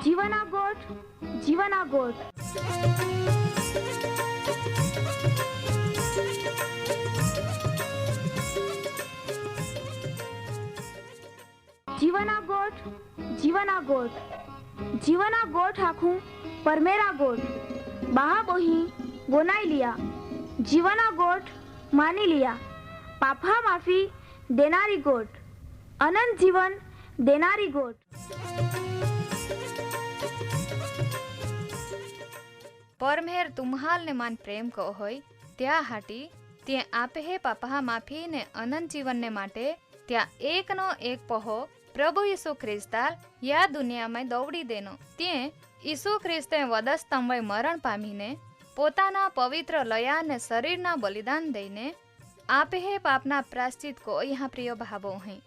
जीवना गोठ, जीवना गोठ। जीवना गोठ, जीवना गोठ। जीवना गोठ आखूं परमेरा गोठ। बाहा बोही बोनाई लिया। जीवना गोठ मानी लिया। पापा माफी देनारी गोठ। अनंत जीवन देनारी गोठ। परमेर तुम्हाल ने मान प्रेम को होय त्या हाटी ते आपे हे पापा माफी ने अनंत जीवन ने माटे त्या एक नो एक पहो प्रभु यीशु ख्रिस्ताल या दुनिया में दौड़ी देनो ते यीशु ख्रिस्ते वधस्तंभे मरण पामीने पोताना पवित्र लया ने शरीरना बलिदान दईने आपे हे पापना प्रायश्चित को यहाँ प्रिय भावो हैं।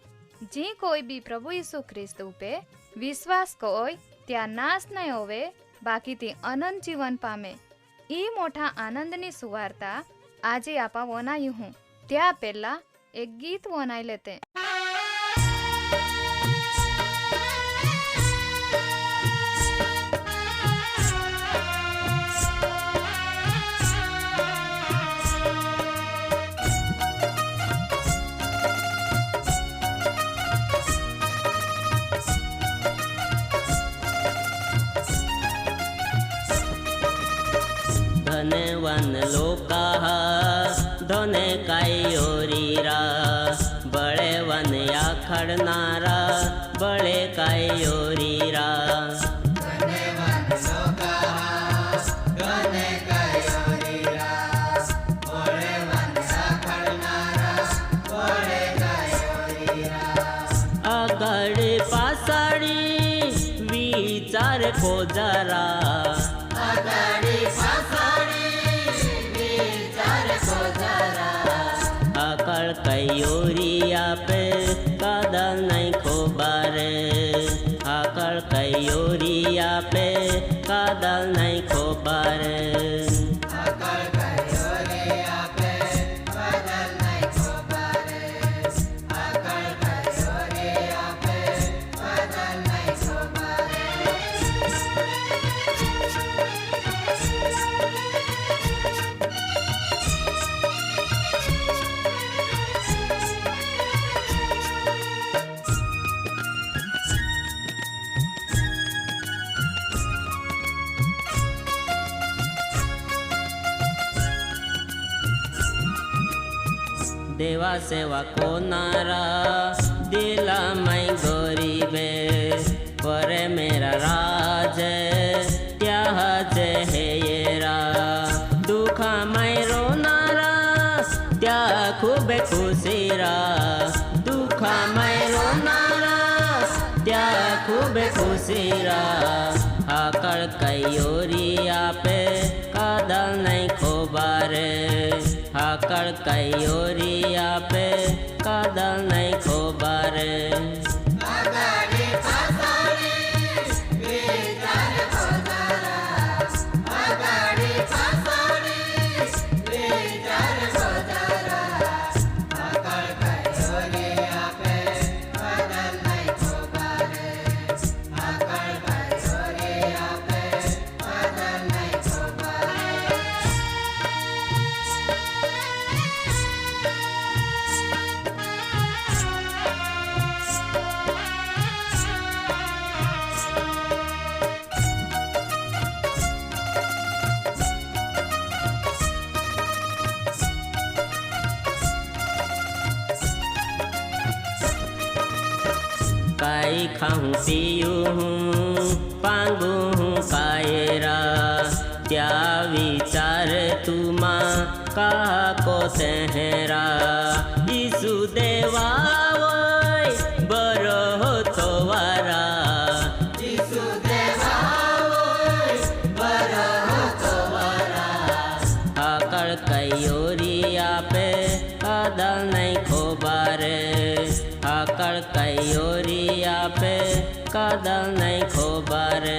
जी कोई भी प्रभु यीशु ख्रिस्त उपे विश्वास कोय त्या नाश नहीं होवे बाकी ते अनंत जीवन पामे। ई मोटा आनंदनी सुवार्ता आजे आपा वनायु हूँ त्या पहला एक गीत वनाई लेते। धनवान लोकाः धने कायोरीरा बळेवन आखडनारा बळे कायोरीरा। आगाडी पासाडी विचार खोजारा आकड़ कयोरिया पे कादल नहीं खोबारे। आकड़ कयोरिया पे कादल नहीं खोबारे। देवा सेवा कोनारा दिला मैं गरीबे परे मेरा राज क्या जे है येरा। दुखा मैं रोनारा त्या खूब खुशीरा। दुखा मैं रोनारा त्या खूब खुशीरा। आकड़ कयोरिया पे कादल नहीं खोबारे। आकड़ कयोरिया पे कादल नहीं खोबारे। काई खाऊं पीयूं हूँ पांगू हूँ कायरा। क्या विचार तुमा कहा को तेहरा। यीशु देवा वोय बरो हो तो वारा। यीशु देवा वोय बरो हो तो वारा। आकड़ कयोरिया पे कादल नहीं खोबारे। आकड़ कयोरिया पे कादल नहीं खोबारे।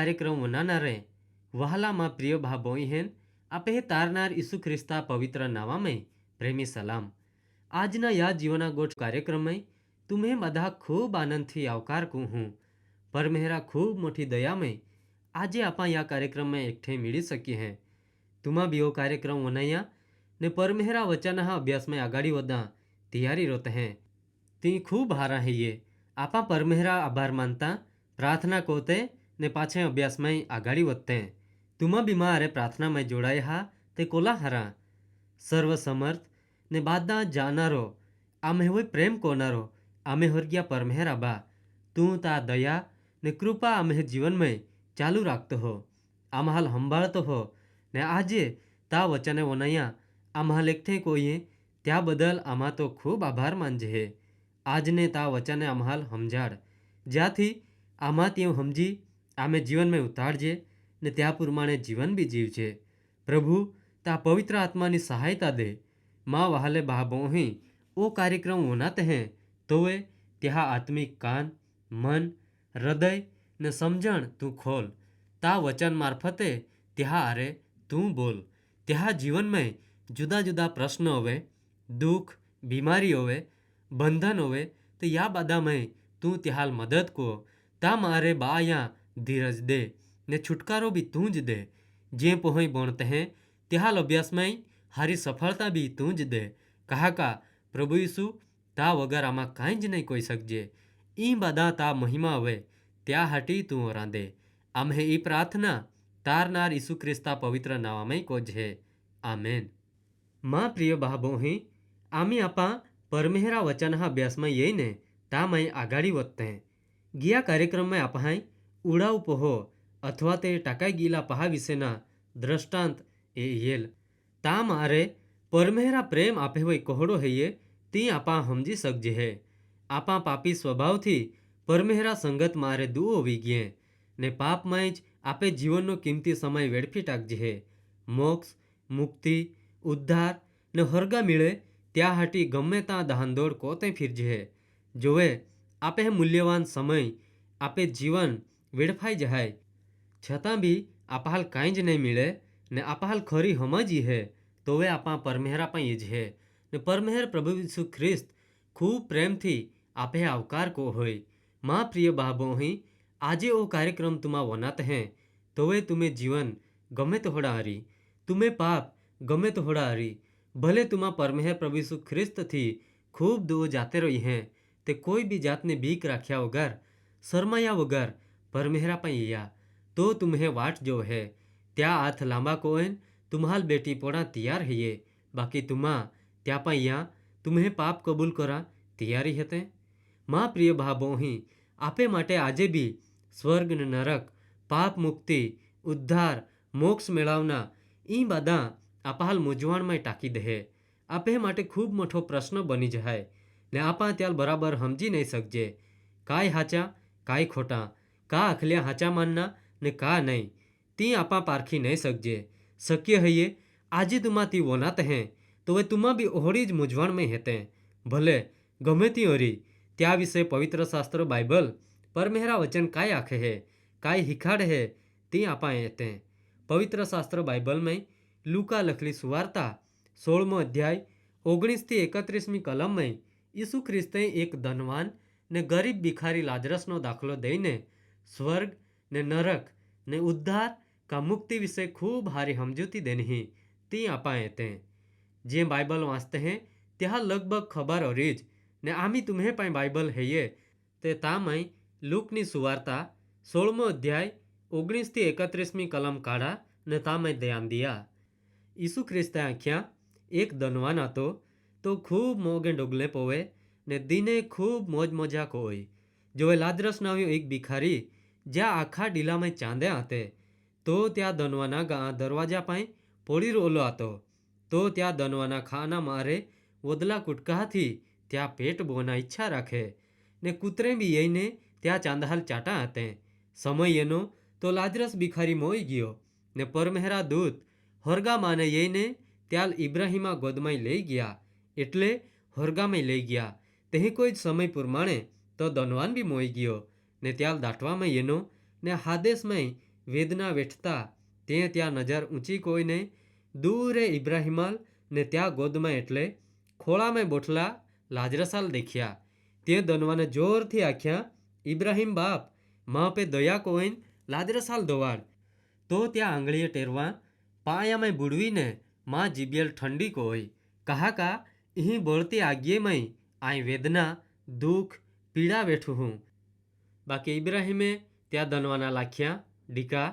कार्यक्रम वनानारे वहाला मां प्रिय भाबोईहेन आपे हे तारनार ईसु ख्रिस्ता पवित्र नावामय प्रेमी सलाम। આજના યા જીવના ગોઠ કાર્યક્રમમાં तुम्हें બધા ખૂબ આનંદથી આવકારકું હું। પરમેહરા ખૂબ મોટી દયામય આજે આપા યા કાર્યક્રમમાં એકઠે मिली सकी हैं। तुमा भी वो कार्यक्रम वनाया ने परमेहरा वचन अभ्यास में आगाड़ी वदा तैयारी रोते हैं। ती खूब हारा है ये आपा परमेहरा आभार मानता प्रार्थना कोते ने पाछे अभ्यास में आगाड़ी वधते हैं। तुमा भी मारे प्रार्थना में जोड़ाए हा ते कोला हरा सर्वसमर्थ ने बादा जानारो आमे हुए प्रेम कोनारो आमे होरगिया परमेहरा बा तू ता दया ने कृपा आमे जीवन में चालू राखतो हो आमहाल संभाळतो हो ने आजे ता वचने वनाया आमहाल एकठे कोईए त्या बदल आमा तो खूब आभार मानजे है। आज ने ता वचने आमहाल समझाड़ ज्याथी आमा त्यो समझी आमे जीवन में उतारजे ने त्या प्रमाणे जीवन भी जीवजे। प्रभु ता पवित्र आत्मा की सहायता दे। माँ वहाले बाबोही वो कार्यक्रम वनाते हैं तो वे त्या आत्मिक कान मन हृदय ने समझण तू खोल ता वचन मार्फते त्या आरे तू बोल त्या जीवन में जुदा जुदा प्रश्न होवे दुख बीमारी होवे बंधन होवे तो या बाधा में तू त्याल मदद को ता मारे बाया धीरज दे ने छुटकारो भी तू ज दे। जे पोहई बोणते हैं त्याल अभ्यास में हारी सफलता भी तू ज दे। कहा का प्रभु यीशु ता वगर आमा काई ज नहीं कोई सकजे ई बाधा ता महिमा होवे त्या हाटी तू रांदे। आम्हे ई प्रार्थना तारनार यीशु ख्रिस्ता पवित्र नावामय कोज है आमेन। माँ प्रिय भाबोही आमी आपा परमेहरा वचन अभ्यास में ये ने ता मैं आगाड़ी वधते हैं। गिया कार्यक्रम में आप उड़ाऊ पोहो अथवा ते टाकाई गीला पहा विशेना दृष्टांत ए येल ता मारे परमेहरा प्रेम आपे हुए कोहड़ो है ये ती आपा समझी सकजे है। आपा पापी स्वभाव थी परमेहरा संगत मारे दुओ वीगिए ने पाप में ज आपे जीवन नो कीमती समय वेड़फी टाकजे है। मोक्ष मुक्ति उद्धार ने हरगा मिले त्या हाटी गमे ता दहानदोड़ कोते फिरजे है। जोवे आपे मूल्यवान समय आपे जीवन वेड़फाई जाए छतां भी आपाल काई ज नहीं मिले ने आपाल खरी समझी है तो वे आपा परमेहरा पाई ज है ने परमेहर प्रभु यीशु ख्रिस्त खूब प्रेम थी आपे आवकार को होय। माँ प्रिय बाबोही आजे वो कार्यक्रम तुमा वनाते हैं तो वे तुम्हें जीवन गमे तो होड़ा हरी तुम्हें पाप गमे तो होड़ा हरी भले तुमा परमेहर प्रभु यीशु ख्रिस्त थी खूब दूर जाते रही हैं ते कोई भी जात ने बीक राख्या वगर शर्माया वगर परमेहरा पाइया तो तुम्हें वाट जो है त्या हाथ लांबा कोएन तुम्हाल बेटी पोड़ा तैयार है ये बाकी तुमा त्या पाइया तुम्हें पाप कबूल करा तैयारी हते। माँ प्रिय भाबोही आपे माटे आजे भी स्वर्ग ने नरक पाप मुक्ति उद्धार मोक्ष मेळवना ई बाधा आपाल मूंझवण में टाकी दे। आपे माटे खूब मोटो प्रश्न बनी जाए ने आपा त्याल बराबर समझी नहीं सकजे काय हाचा काय खोटा का अखलिया हाचा मानना ने का नहीं ती आपा पारखी नहीं सकजे। शक्य है ये आजे तुमा ती वनाते हैं तो वे तुमा भी ओहड़ी ज मूंझवण में हेते भले गमे ती ओरी त्या विषय पवित्र शास्त्र बाइबल परमेहरा वचन काय आखे है काय हिखाड़े है ती आपा हेते। पवित्र शास्त्र बाइबल में लूका लखली सुवार्ता 16मो अध्याय 19 થી 31મી कलम में यीशु ख्रिस्ते एक धनवान ने गरीब भिखारी लाजरसनो दाखलो दईने स्वर्ग ने नरक ने उद्धार का मुक्ति विषय खूब हारी समझूती देनी ती आपा हेते। जे बाइबल वाँचते हैं त्या लगभग खबर ओरीज ने आमी तुम्हें पाई बाइबल है ये ते तामय लूकनी सुवार्ता 16मो अध्याय 19 થી 31મી कलम काढ़ा ने तामय ध्यान दिया। यीशु ख्रिस्ते आख्या एक धनवान હતો तो खूब मोगे डोगले पोवे ने दीने खूब मौज मजा कोई जो लाजरस नाव्यो एक भिखारी ज्या आखा डीला में चांदे आते तो त्या धनवाना गा दरवाजा पाई पोड़ी रोलो आतो तो त्या धनवाना खाना मारे वदला कुटका थी त्या पेट बोना इच्छा राखे ने कूतरे भी यही त्या चांदाहाल चाटा आते समय एनो तो लाजरस भिखारी मोई गयो ने परमेहरा दूत होरगा माने यही त्याल इब्राहिमा गोदमाई लई गया एटले होरगा में लई गया ते कोई समय प्रमाणे तो धनवान भी मोई गयो ने त्याल दाटवा में एनो ने हादेश में વેદના વેઠતા તે ત્યાં નજર ઊંચી કોઈને દૂરે ઇબ્રાહિમાલ ને ત્યાં ગોદમાં એટલે ખોળામાં બોઠલા લાજરસાલ દેખ્યા. તે દનવાને જોરથી આખ્યા, ઇબ્રાહિમ બાપ માં પે દયા કોઈન લાજરસાલ દોવાડ. તો ત્યાં આંગળીએ ટેરવા પાયામાં બુડવીને માં જીબિયલ ઠંડી કોઈ કહાકા અહીં બોલતી આજ્ઞેમય આઈ વેદના દુઃખ પીડા વેઠું હું. બાકી ઇબ્રાહિમે ત્યાં દનવાના લાખ્યા, ડીકા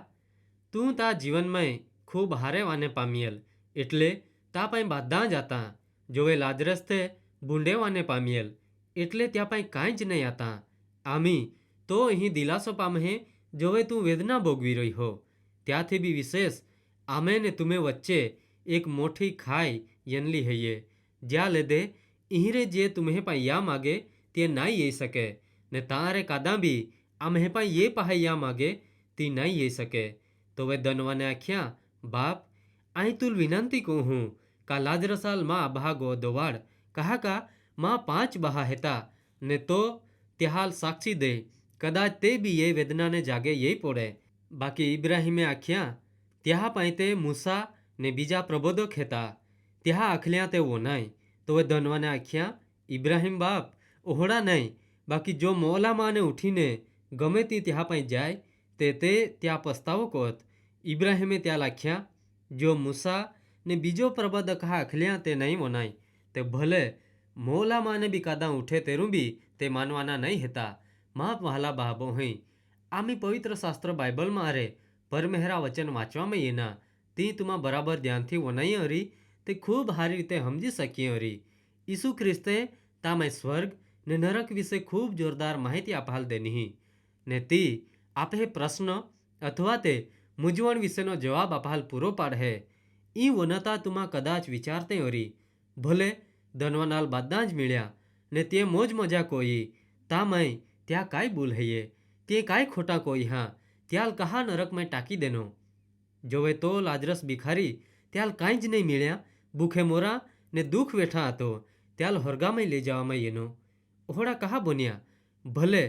તું તા જીવનમાં ખૂબ હારે વાને પામિયેલ એટલે તા પાઈ બાધા જાતા. જોવે લાજરસ તે બુંડેવાને પામિયેલ એટલે ત્યાં પાઈ કાંઈ જ નહીં આતા. આમી તો અહીં દિલાસો પામહે જોવે તું વેદના ભોગવી રહી હો. ત્યાંથી બી વિશેષ આમે ને તુમે વચ્ચે એક મોટી ખાઈ યનલી હૈયે જ્યાં લેદે ઇહરે જે તુમ્હે પાઈ યા માગે તે નાઈ યઈ શકે ને તારે કાદા બી આમહે પાઈ યે પહાઈ યા માગે તી નાઈ યઈ શકે. તો વે દનવાને આખ્યા, બાપ અહીં તુલ વિનંતી કહું હું કા લાજરસાલ માં આબહા ગો દોવાડ. કહા કા માં 5 બહા હેતા ને તો તે હાલ સાક્ષી દે કદાચ તે બી એ વેદનાને જાગે યઈ પડે. બાકી ઇબ્રાહિમે આખ્યા, ત્યાં પાઈ તે મૂસા ને બીજા પ્રબોધક હેતા ત્યાં આખલ્યા તે વોનાય. તો એ ધનવાને આખ્યા, ઇબ્રાહિમ બાપ ઓહડા નહીં બાકી જો મોલા માને ઉઠીને ગમે તે ત્યાં પાઈ જાય તે ત્યાં પસ્તાવો કોત. ઇબ્રાહિમે ત્યાં લાખ્યા, જો મૂસા ને બીજો પ્રબોધક હા આખલ્યા તે નહીં વોનાય તે ભલે મોલા માને બી કાદા ઉઠે તેરું બી તે માનવાના નહીં હેતા. માં વહાલા બાબો હઈ આમી પવિત્ર શાસ્ત્ર બાઇબલમાં અરે પરમેહરા વચન વાંચવામાં એના તી તુમાં બરાબર ધ્યાનથી વનાઈ હરી તે ખૂબ સારી રીતે સમજી શકીએ હરી. ઈસુ ખ્રિસ્તે તામે સ્વર્ગ ને નરક વિશે ખૂબ જોરદાર માહિતી આપહાલ દેની ને તી આપે પ્રશ્ન અથવા તે મૂંઝવણ વિશેનો જવાબ આપહાલ પૂરો પાડહે. ઈ વનતા તુમાં કદાચ વિચારતે હરી ભલે ધનવાનાલ બાદા જ મળ્યા ને તે મોજ મજા કોઈ તામય ત્યાં કાંઈ ભૂલ હૈયે તે કાંઈ ખોટા કોઈ હા ત્યાલ કહા નરકમાં ટાંકી દેનો. જોવે તો લાજરસ ભિખારી ત્યાલ કાંઈ જ નહીં મળ્યા ભૂખે મોરા ને દુઃખ વેઠા હતો ત્યાલ હોરગામાં લઈ જવામાં એનો. ઓહડા કહા બન્યા ભલે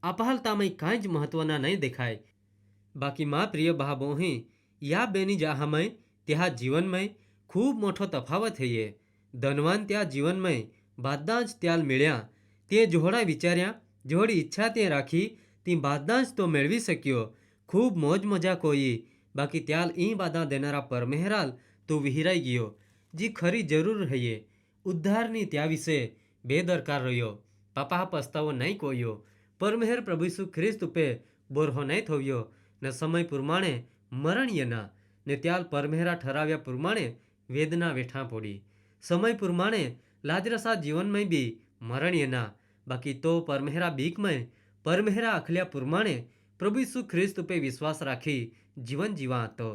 આપહાલ તામય કાંઈ જ મહત્વના નહીં દેખાય. બાકી માં પ્રિય ભાબોહી યા બેની જાહામય ત્યાં જીવનમય ખૂબ મોટો તફાવત હૈયે. ધનવાન ત્યાં જીવનમય બાદા જ ત્યાલ મળ્યા તે જોહડા વિચાર્યા જોહડી ઈચ્છા તે રાખી તી બાદા જ તો મેળવી શક્યો ખૂબ મોજ મજા કોઈ. બાકી ત્યાલ ઈ બાદા દેનારા પરમેહરાલ તો વિહિરાઈ ગયો જી ખરી જરૂર હૈયે. ઉદ્ધારની ત્યાં વિશે બેદરકાર રહ્યો પાપા પસ્તાવો નહીં કોયો. પરમેહર પ્રભુ ઈસુ ખ્રિસ્ત ઉપે બોરહો નહીં થવ્યો ને સમય પ્રમાણે મરણ્યના ને ત્યાલ પરમેહરા ઠરાવ્યા પ્રમાણે વેદના વેઠા પડી. સમય પ્રમાણે લાજરસા જીવનમય બી મરણ્યના બાકી તો પરમેહરા બીકમય પરમેહરા અખલ્યા પ્રમાણે પ્રભુ ઈસુ ખ્રિસ્ત ઉપે વિશ્વાસ રાખી જીવન જીવા હતો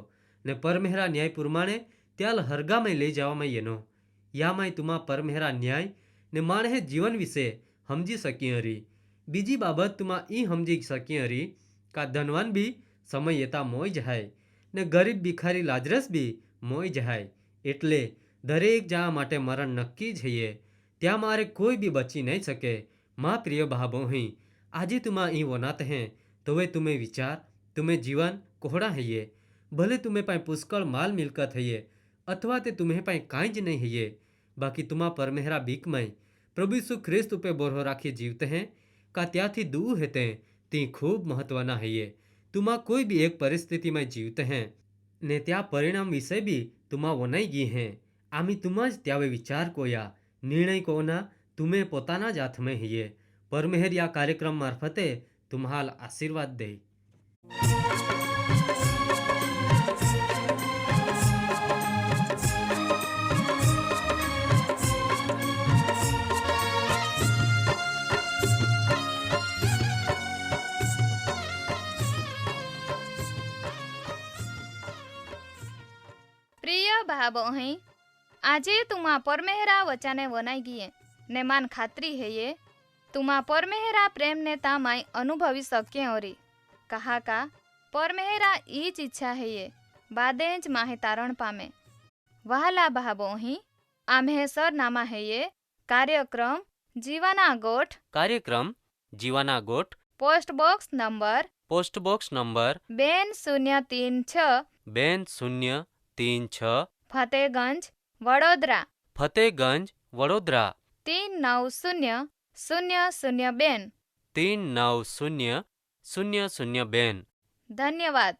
ને પરમેહરા ન્યાય પ્રમાણે ત્યાલ હરગામાં લઈ જવામાં એનો. યામાંય તુમાં પરમેહરા ન્યાય ને માણહે જીવન વિશે સમજી શકી હરી. બીજી બાબત તુમાં ઈ સમજી શકી હરી કા ધનવાન બી સમય એતા મોઈ જાય ને ગરીબ ભિખારી લાજરસ બી મોઈ જાય એટલે દરેક જણા માટે મરણ નક્કી જ હૈયે. ત્યાં મારે કોઈ બી બચી નહીં શકે. માં પ્રિય ભાબો હઈ આજે તુમાં ઈ વનાત હૈ તો વે તુમે વિચાર તુમે જીવન કોહડા હૈયે ભલે તુમે પાઈ પુષ્કળ માલ મિલકત હૈયે અથવા તે તુમ્હે પાઈ કાંઈ જ નહીં હૈયે બાકી તુમાં પરમેહરા બીકમય પ્રભુ ઈસુ ખ્રિસ્ત ઉપે બોરહો રાખી જીવતે હૈ કા ત્યાંથી દૂર હેતે તી ખૂબ મહત્વના હૈયે. તુમાં કોઈ બી એક પરિસ્થિતિમાં જીવતે હૈ ને ત્યાં પરિણામ વિશે બી તુમાં વનાઈ ગઈ હૈ. આમી તુમાં જ ત્યાવે વિચાર કોયા નિર્ણય કોના તુમે પોતાના જ હાથમાં હૈયે. પરમેહર આ કાર્યક્રમ મારફતે તુમ્હાલ આશીર્વાદ દે. પ્રિય ભાબો અહીં આજે તુમા પરમેહરા વચાને વનાઈ ગઈએ ને માન ખાતરી હૈયે તુમા પરમેહરા પ્રેમને તામાય અનુભવી શક્ય ઓરી. કહા કા પરમેહરા ઈ જ ઈચ્છા હૈયે બાદે જ માહે તારણ પામે. વહાલા ભાબો અહીં આમ્હે સરનામા હૈયે કાર્યક્રમ જીવાના ગોઠ કાર્યક્રમ જીવાના ગોઠ post box number post box number 2036 2036 Fatehganj Vadodara Fatehganj Vadodara 390002 390002. ધન્યવાદ.